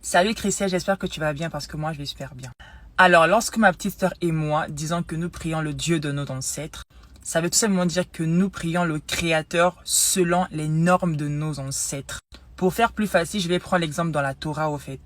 Salut Christelle, j'espère que tu vas bien parce que moi je vais super bien. Alors, lorsque ma petite sœur et moi disons que nous prions le Dieu de nos ancêtres, ça veut tout simplement dire que nous prions le Créateur selon les normes de nos ancêtres. Pour faire plus facile, je vais prendre l'exemple dans la Torah au fait,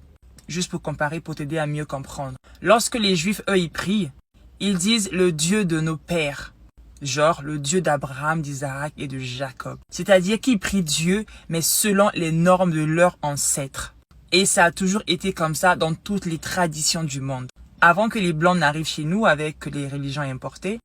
juste pour comparer, pour t'aider à mieux comprendre. Lorsque les Juifs, eux, ils prient, ils disent le Dieu de nos pères. Genre le Dieu d'Abraham, d'Isaac et de Jacob. C'est-à-dire qu'ils prient Dieu, mais selon les normes de leurs ancêtres. Et ça a toujours été comme ça dans toutes les traditions du monde. Avant que les Blancs n'arrivent chez nous avec les religions importées,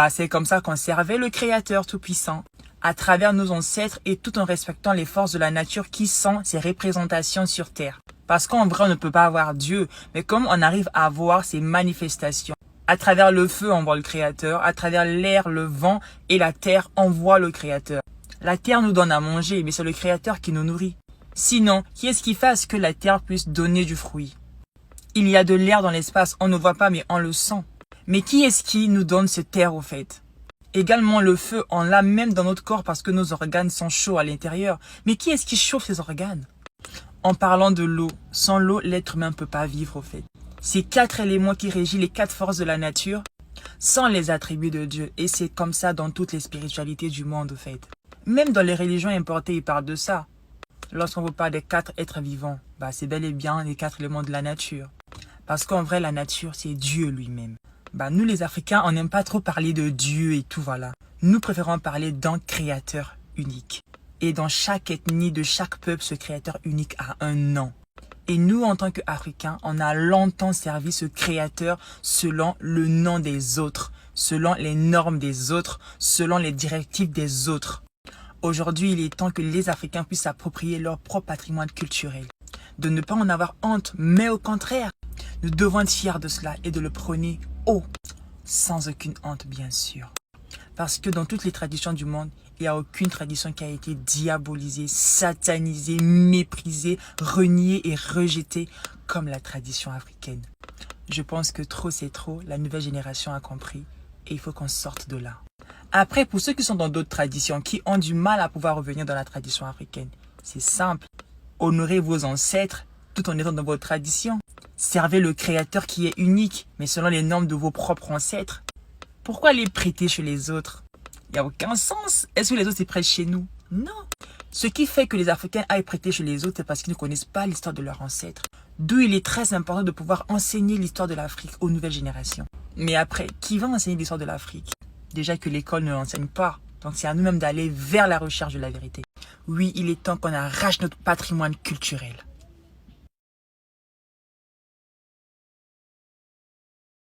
c'est comme ça qu'on servait le Créateur Tout-Puissant, à travers nos ancêtres et tout en respectant les forces de la nature qui sont ses représentations sur Terre. Parce qu'en vrai, on ne peut pas avoir Dieu, mais comme on arrive à voir ses manifestations. À travers le feu, on voit le Créateur. À travers l'air, le vent et la terre, on voit le Créateur. La terre nous donne à manger, mais c'est le Créateur qui nous nourrit. Sinon, qui est-ce qui fait à ce que la terre puisse donner du fruit? Il y a de l'air dans l'espace, on ne voit pas, mais on le sent. Mais qui est-ce qui nous donne cette terre au fait? Également le feu, on l'a même dans notre corps parce que nos organes sont chauds à l'intérieur. Mais qui est-ce qui chauffe ces organes? En parlant de l'eau, sans l'eau, l'être humain ne peut pas vivre au fait. Ces 4 éléments qui régissent les 4 forces de la nature sont les attributs de Dieu. Et c'est comme ça dans toutes les spiritualités du monde au fait. Même dans les religions importées, ils parlent de ça. Lorsqu'on vous parle des 4 êtres vivants, c'est bel et bien les 4 éléments de la nature. Parce qu'en vrai, la nature, c'est Dieu lui-même. Nous les Africains, on n'aime pas trop parler de Dieu et tout, voilà. Nous préférons parler d'un créateur unique. Et dans chaque ethnie de chaque peuple, ce créateur unique a un nom. Et nous, en tant qu'Africains, on a longtemps servi ce créateur selon le nom des autres, selon les normes des autres, selon les directives des autres. Aujourd'hui, il est temps que les Africains puissent s'approprier leur propre patrimoine culturel. De ne pas en avoir honte, mais au contraire, nous devons être fiers de cela et de le prôner haut, sans aucune honte bien sûr. Parce que dans toutes les traditions du monde, il n'y a aucune tradition qui a été diabolisée, satanisée, méprisée, reniée et rejetée comme la tradition africaine. Je pense que trop c'est trop, la nouvelle génération a compris et il faut qu'on sorte de là. Après, pour ceux qui sont dans d'autres traditions, qui ont du mal à pouvoir revenir dans la tradition africaine, c'est simple. Honorez vos ancêtres tout en étant dans votre tradition. Servez le créateur qui est unique, mais selon les normes de vos propres ancêtres. Pourquoi les prêter chez les autres? Il n'y a aucun sens. Est-ce que les autres s'y prêtent chez nous? Non. Ce qui fait que les Africains aillent prêter chez les autres, c'est parce qu'ils ne connaissent pas l'histoire de leurs ancêtres. D'où il est très important de pouvoir enseigner l'histoire de l'Afrique aux nouvelles générations. Mais après, qui va enseigner l'histoire de l'Afrique? Déjà que l'école ne l'enseigne pas. Donc c'est à nous-mêmes d'aller vers la recherche de la vérité. Oui, il est temps qu'on arrache notre patrimoine culturel.